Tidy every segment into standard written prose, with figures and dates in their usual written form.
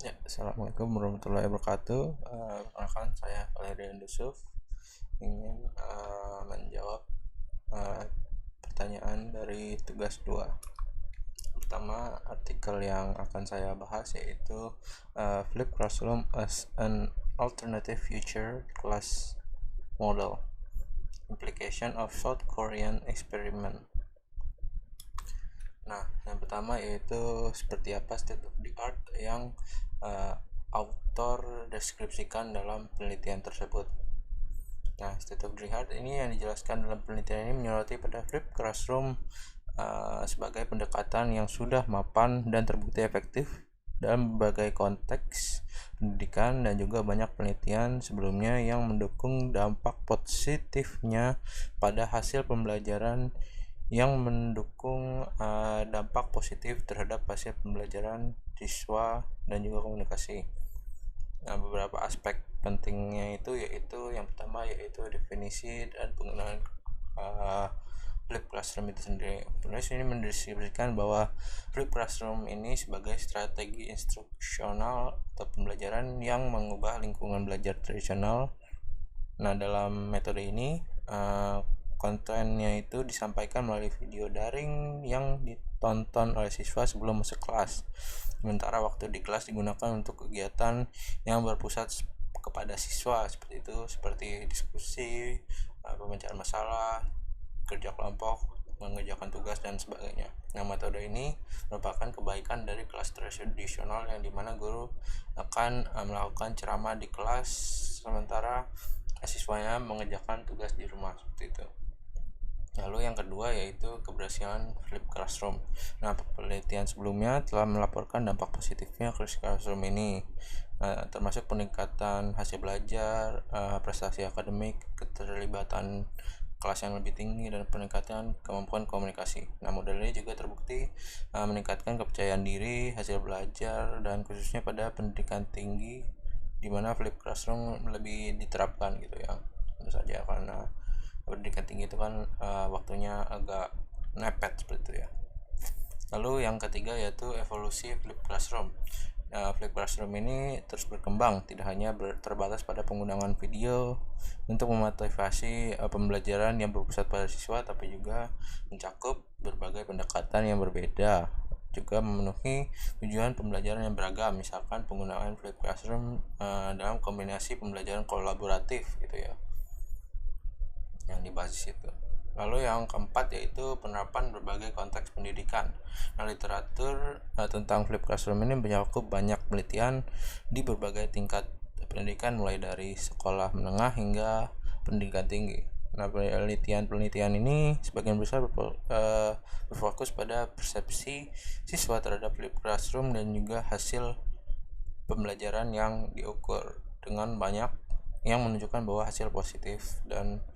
Ya, Assalamualaikum warahmatullahi wabarakatuh. Perkenalkan saya Valerian Yusuf ingin menjawab pertanyaan dari tugas 2. Pertama, artikel yang akan saya bahas yaitu Flip Classroom as an Alternative Future Class Model, Implication of South Korean Experiment. Nah, yang pertama yaitu seperti apa state of the art yang author deskripsikan dalam penelitian tersebut. Nah, state of the art ini yang dijelaskan dalam penelitian ini menyoroti pada flip classroom sebagai pendekatan yang sudah mapan dan terbukti efektif dalam berbagai konteks pendidikan, dan juga banyak penelitian sebelumnya yang mendukung dampak positifnya pada hasil pembelajaran dampak positif terhadap hasil pembelajaran siswa dan juga komunikasi. Nah, beberapa aspek pentingnya itu yaitu yang pertama yaitu definisi dan penggunaan flip classroom itu sendiri. Penulis ini mendeskripsikan bahwa flip classroom ini sebagai strategi instruksional atau pembelajaran yang mengubah lingkungan belajar tradisional. Nah, dalam metode ini kontennya itu disampaikan melalui video daring yang ditonton oleh siswa sebelum masuk kelas. Sementara waktu di kelas digunakan untuk kegiatan yang berpusat kepada siswa seperti diskusi, pemecahan masalah, kerja kelompok, mengerjakan tugas dan sebagainya. Nah, metode ini merupakan kebaikan dari kelas tradisional yang dimana guru akan melakukan ceramah di kelas sementara siswanya mengerjakan tugas di rumah seperti itu. Lalu yang kedua yaitu keberhasilan flip classroom. Nah, penelitian sebelumnya telah melaporkan dampak positifnya flip classroom ini, termasuk peningkatan hasil belajar, prestasi akademik, keterlibatan kelas yang lebih tinggi, dan peningkatan kemampuan komunikasi. Nah, model ini juga terbukti meningkatkan kepercayaan diri, hasil belajar, dan khususnya pada pendidikan tinggi di mana flip classroom lebih diterapkan gitu ya. Tentu saja karena pendidikan tinggi itu kan waktunya agak mepet seperti itu ya. Lalu yang ketiga yaitu evolusi flip classroom. Flip classroom ini terus berkembang, tidak hanya terbatas pada penggunaan video untuk memotivasi pembelajaran yang berpusat pada siswa, tapi juga mencakup berbagai pendekatan yang berbeda, juga memenuhi tujuan pembelajaran yang beragam, misalkan penggunaan flip classroom dalam kombinasi pembelajaran kolaboratif gitu ya, yang dibahas di situ. Lalu yang keempat yaitu penerapan berbagai konteks pendidikan. Nah, literatur tentang flip classroom ini mencakup banyak penelitian di berbagai tingkat pendidikan mulai dari sekolah menengah hingga pendidikan tinggi. Nah, penelitian ini sebagian besar berfokus pada persepsi siswa terhadap flip classroom dan juga hasil pembelajaran yang diukur dengan banyak yang menunjukkan bahwa hasil positif dan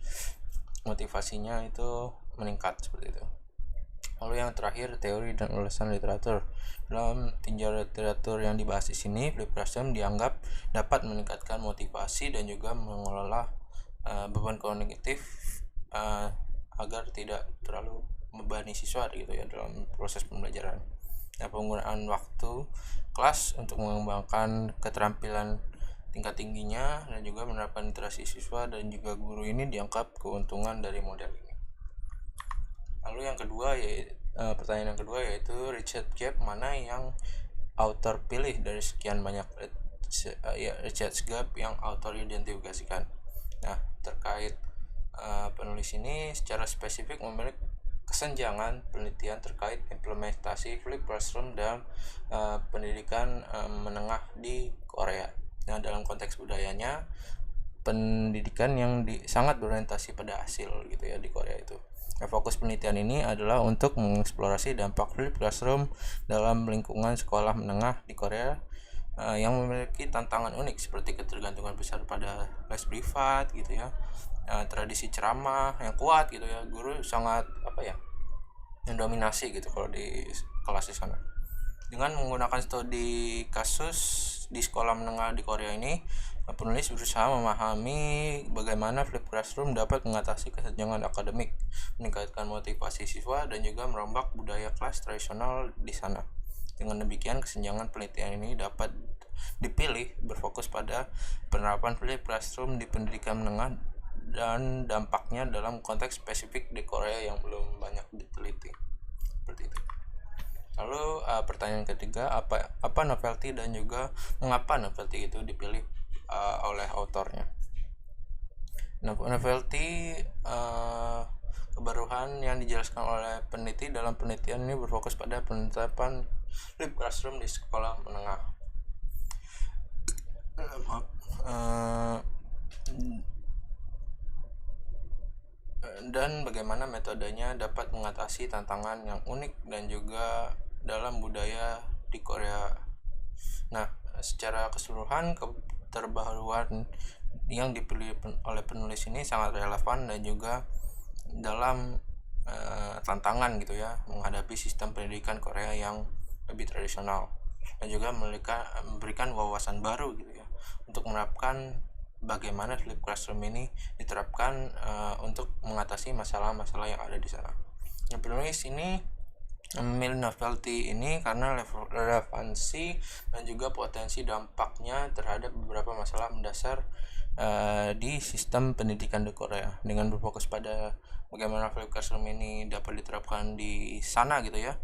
motivasinya itu meningkat seperti itu. Lalu yang terakhir, teori dan ulasan literatur. Dalam tinjau literatur yang dibahas di sini, flip classroom dianggap dapat meningkatkan motivasi dan juga mengelola beban kognitif agar tidak terlalu membebani siswa gitu ya dalam proses pembelajaran. Nah, penggunaan waktu kelas untuk mengembangkan keterampilan tingkat tingginya dan juga menerapkan interaksi siswa dan juga guru ini dianggap keuntungan dari model ini. Lalu yang kedua pertanyaan yang kedua yaitu Richard Gap mana yang author pilih dari sekian banyak Richard Gap yang author identifikasikan. Nah, terkait penulis ini secara spesifik memiliki kesenjangan penelitian terkait implementasi flip classroom dalam pendidikan menengah di Korea. Nah, dalam konteks budayanya, pendidikan yang sangat berorientasi pada hasil gitu ya di Korea itu. Nah, fokus penelitian ini adalah untuk mengeksplorasi dampak flip classroom dalam lingkungan sekolah menengah di Korea yang memiliki tantangan unik seperti ketergantungan besar pada les privat gitu ya, tradisi ceramah yang kuat gitu ya, guru sangat mendominasi gitu kalau di kelas di sana. Dengan menggunakan studi kasus di sekolah menengah di Korea ini, penulis berusaha memahami bagaimana flip classroom dapat mengatasi kesenjangan akademik, meningkatkan motivasi siswa, dan juga merombak budaya kelas tradisional di sana. Dengan demikian, kesenjangan penelitian ini dapat dipilih berfokus pada penerapan flipped classroom di pendidikan menengah dan dampaknya dalam konteks spesifik di Korea yang belum banyak diteliti. Seperti itu. Lalu pertanyaan ketiga, apa novelty dan juga mengapa novelty itu dipilih oleh autornya. Novelty kebaruan yang dijelaskan oleh peneliti dalam penelitian ini berfokus pada penerapan flipped classroom di sekolah menengah. Dan bagaimana metodenya dapat mengatasi tantangan yang unik dan juga dalam budaya di Korea. Nah, secara keseluruhan keterbaruan yang dipilih oleh penulis ini sangat relevan dan juga dalam tantangan gitu ya, menghadapi sistem pendidikan Korea yang lebih tradisional dan juga memberikan wawasan baru gitu ya untuk menerapkan bagaimana flipped classroom ini diterapkan untuk mengatasi masalah-masalah yang ada di sana. Penulis ini memilih novelty ini karena relevansi dan juga potensi dampaknya terhadap beberapa masalah mendasar di sistem pendidikan di Korea, dengan berfokus pada bagaimana flipped classroom ini dapat diterapkan di sana gitu ya.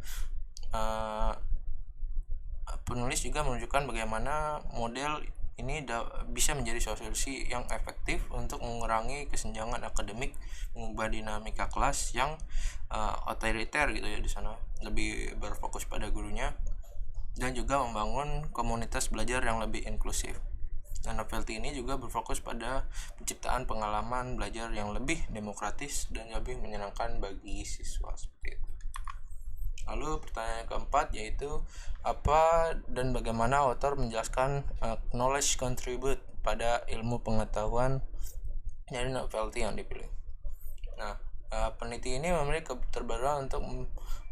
Penulis juga menunjukkan bagaimana model ini bisa menjadi solusi yang efektif untuk mengurangi kesenjangan akademik, mengubah dinamika kelas yang otoriter gitu ya di sana, lebih berfokus pada gurunya, dan juga membangun komunitas belajar yang lebih inklusif. Dan novelty ini juga berfokus pada penciptaan pengalaman belajar yang lebih demokratis dan lebih menyenangkan bagi siswa, seperti itu. Lalu pertanyaan keempat yaitu apa dan bagaimana author menjelaskan knowledge contribute pada ilmu pengetahuan dari novelty yang dipilih. Nah, peneliti ini memiliki keterbaruan untuk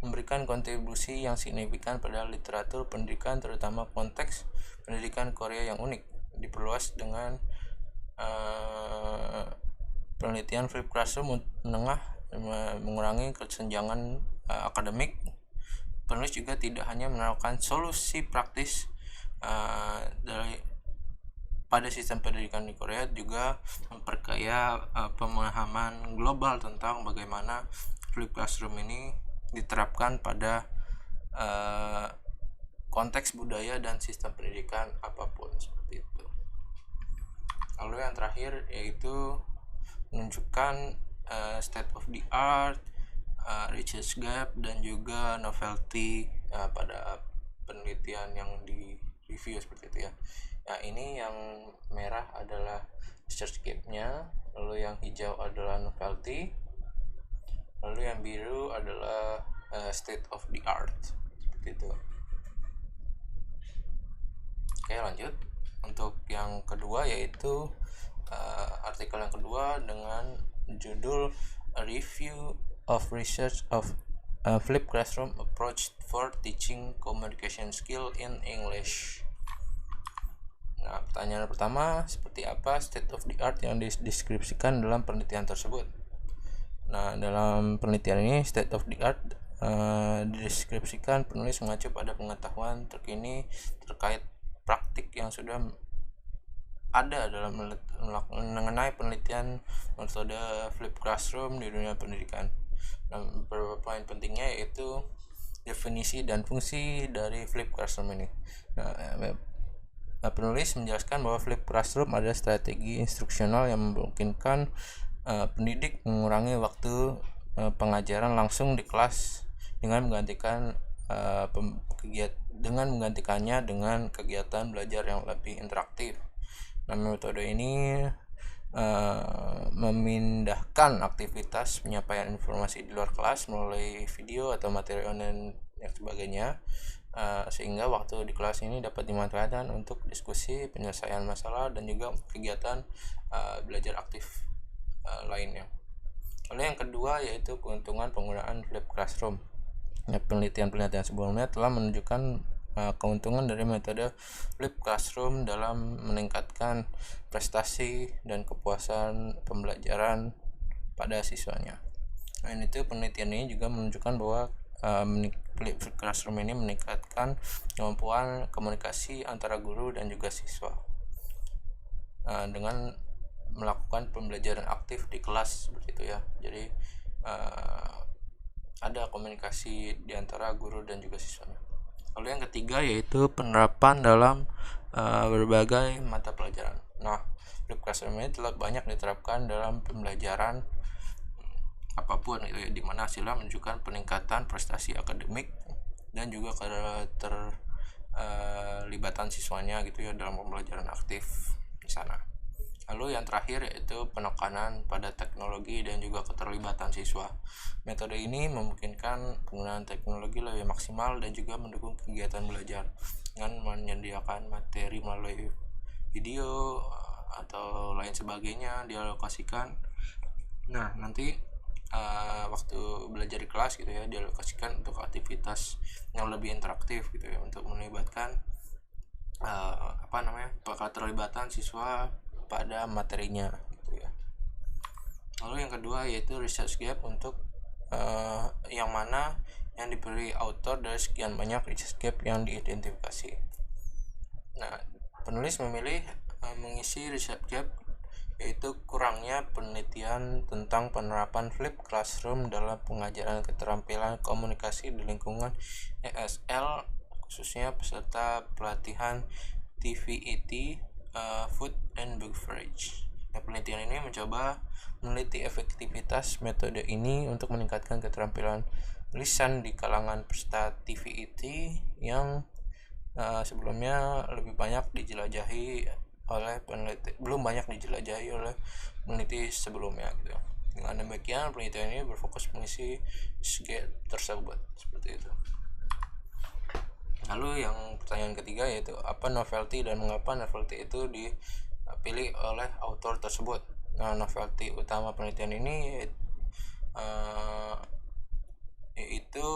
memberikan kontribusi yang signifikan pada literatur pendidikan, terutama konteks pendidikan Korea yang unik, diperluas dengan penelitian flipped classroom menengah mengurangi kesenjangan akademik. Penulis juga tidak hanya menawarkan solusi praktis pada sistem pendidikan di Korea, juga memperkaya pemahaman global tentang bagaimana flipped classroom ini diterapkan pada konteks budaya dan sistem pendidikan apapun, seperti itu. Lalu yang terakhir yaitu menunjukkan state of the art, research gap, dan juga novelty pada penelitian yang di review, seperti itu ya. Nah, ini yang merah adalah research gap-nya, lalu yang hijau adalah novelty, lalu yang biru adalah state of the art, seperti itu. Oke, lanjut untuk yang kedua yaitu artikel yang kedua dengan judul A Review of Research of Flipped Classroom Approach for Teaching Communication Skill in English. Nah, pertanyaan pertama, seperti apa state of the art yang dideskripsikan dalam penelitian tersebut? Nah, dalam penelitian ini state of the art dideskripsikan penulis mengacu pada pengetahuan terkini terkait praktik yang sudah ada dalam mengenai penelitian metode flipped classroom di dunia pendidikan. Nah, beberapa poin pentingnya yaitu definisi dan fungsi dari flipped classroom ini. Penulis menjelaskan bahwa flipped classroom adalah strategi instruksional yang memungkinkan pendidik mengurangi waktu pengajaran langsung di kelas dengan menggantikannya dengan kegiatan belajar yang lebih interaktif. Nah, metode ini memindahkan aktivitas penyampaian informasi di luar kelas melalui video atau materi online yang sebagainya, sehingga waktu di kelas ini dapat dimanfaatkan untuk diskusi, penyelesaian masalah, dan juga kegiatan belajar aktif lainnya. Lalu yang kedua yaitu keuntungan penggunaan flipped classroom. Nah, penelitian sebelumnya telah menunjukkan keuntungan dari metode flipped classroom dalam meningkatkan prestasi dan kepuasan pembelajaran pada siswanya. Nah, itu penelitian ini juga menunjukkan bahwa Flipped Classroom ini meningkatkan kemampuan komunikasi antara guru dan juga siswa dengan melakukan pembelajaran aktif di kelas seperti itu ya. Jadi ada komunikasi di antara guru dan juga siswanya. Lalu yang ketiga yaitu penerapan dalam berbagai mata pelajaran. Nah, Flipped Classroom ini telah banyak diterapkan dalam pembelajaran apapun gitu ya, di mana hasilnya menunjukkan peningkatan prestasi akademik dan juga keterlibatan siswanya gitu ya dalam pembelajaran aktif di sana. Lalu yang terakhir yaitu penekanan pada teknologi dan juga keterlibatan siswa. Metode ini memungkinkan penggunaan teknologi lebih maksimal dan juga mendukung kegiatan belajar dengan menyediakan materi melalui video atau lain sebagainya dialokasikan. Nah, nanti waktu belajar di kelas gitu ya dialokasikan untuk aktivitas yang lebih interaktif gitu ya, untuk melibatkan keterlibatan siswa pada materinya gitu ya. Lalu yang kedua yaitu research gap, untuk yang mana yang diberi author dari sekian banyak research gap yang diidentifikasi. Nah, penulis memilih mengisi research gap yaitu kurangnya penelitian tentang penerapan Flipped Classroom dalam pengajaran keterampilan komunikasi di lingkungan ESL, khususnya peserta pelatihan TVET Food and Beverage. Nah, penelitian ini mencoba meneliti efektivitas metode ini untuk meningkatkan keterampilan lisan di kalangan peserta TVET yang sebelumnya belum banyak dijelajahi oleh peneliti sebelumnya gitu. Dengan demikian penelitian ini berfokus mengisi skate tersebut seperti itu. Lalu yang pertanyaan ketiga yaitu apa novelty dan mengapa novelty itu dipilih oleh author tersebut. Nah, novelty utama penelitian ini yaitu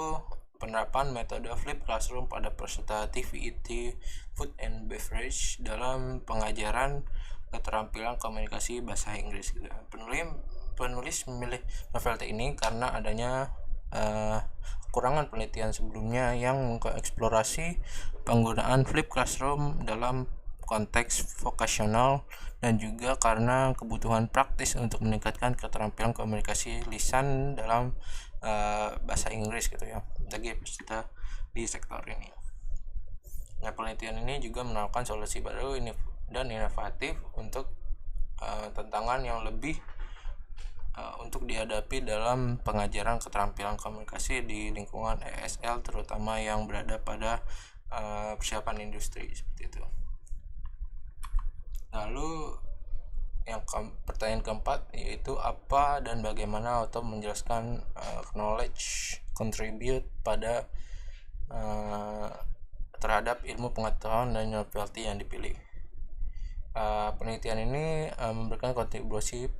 penerapan metode Flipped Classroom pada peserta TVET Food and Beverage dalam pengajaran keterampilan komunikasi bahasa Inggris. Penulis memilih novelty ini karena adanya kekurangan penelitian sebelumnya yang mengeksplorasi penggunaan Flipped Classroom dalam konteks vokasional, dan juga karena kebutuhan praktis untuk meningkatkan keterampilan komunikasi lisan dalam bahasa Inggris gitu ya bagi peserta di sektor ini. Nah, penelitian ini juga menawarkan solusi baru dan inovatif untuk tantangan yang lebih untuk dihadapi dalam pengajaran keterampilan komunikasi di lingkungan ESL, terutama yang berada pada persiapan industri seperti itu. Lalu yang pertanyaan keempat yaitu apa dan bagaimana author menjelaskan knowledge contribute pada terhadap ilmu pengetahuan dan novelty yang dipilih. Penelitian ini memberikan kontribusi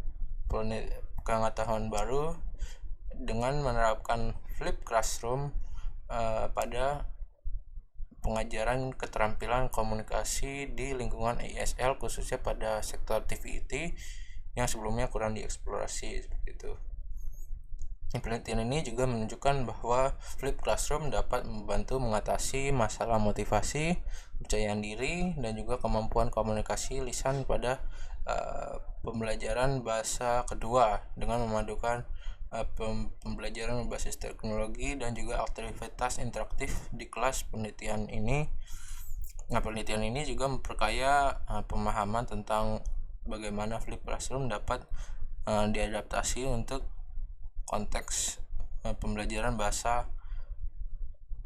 pengetahuan baru dengan menerapkan Flipped Classroom pada pengajaran keterampilan komunikasi di lingkungan ESL, khususnya pada sektor TVET yang sebelumnya kurang dieksplorasi seperti itu. Penelitian ini juga menunjukkan bahwa Flipped Classroom dapat membantu mengatasi masalah motivasi, kepercayaan diri, dan juga kemampuan komunikasi lisan pada pembelajaran bahasa kedua dengan memadukan pembelajaran berbasis teknologi dan juga aktivitas interaktif di kelas. Penelitian ini juga memperkaya pemahaman tentang bagaimana Flipped Classroom dapat diadaptasi untuk konteks pembelajaran bahasa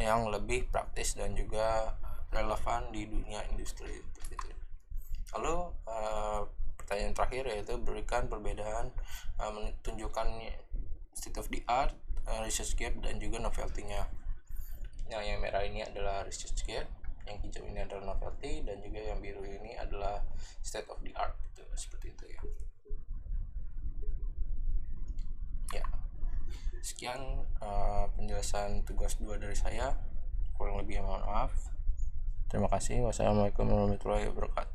yang lebih praktis dan juga relevan di dunia industri. Lalu pertanyaan terakhir yaitu berikan perbedaan, menunjukkan state of the art, research gap, dan juga novelty-nya. Yang merah ini adalah research gap, yang hijau ini adalah novelty, dan juga yang biru ini adalah state of the art gitu, seperti itu ya. Sekian penjelasan tugas 2 dari saya, kurang lebih mohon maaf. Terima kasih. Wassalamualaikum warahmatullahi wabarakatuh.